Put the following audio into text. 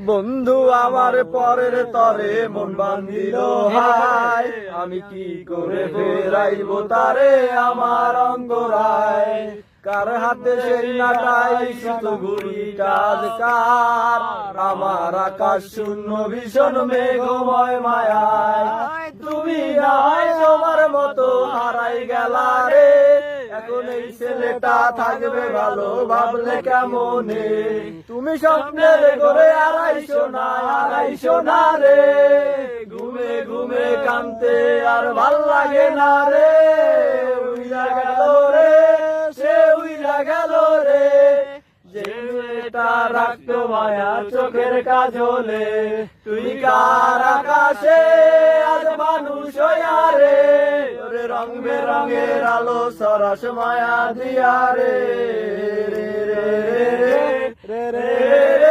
বন্ধু আমার পরের তরে মন বান্ধিল হায়, আমি কি করে ফেরাইব তারে আমার অঙ্গরায়। কার হাতে সেই নাটাই সুতো ঘুড়িটা কার, আমার আকাশ শূন্য ভীষণ মেঘময় মায়ায়। তুমি নাই তোমার মতো হারাই গেলা রে, এখন এই ছেলেটা থাকবে ভালো ভাবলে কেমনে। তুমি স্বপ্নের করে আড়াইশো না রে, ঘুমে ঘুমে কানতে আর ভাল লাগে না রে। উইরা গেল রে, সে উইরা গেল রে, যে মেয়েটা রাখতো মায়া চোখের কাজলে। তুই কার আকাশে আজ মানুষ হইয়া রে, ওরে রং বেরঙের আলো সরাস মায়া দিয়া রে রে রে রে রে রে।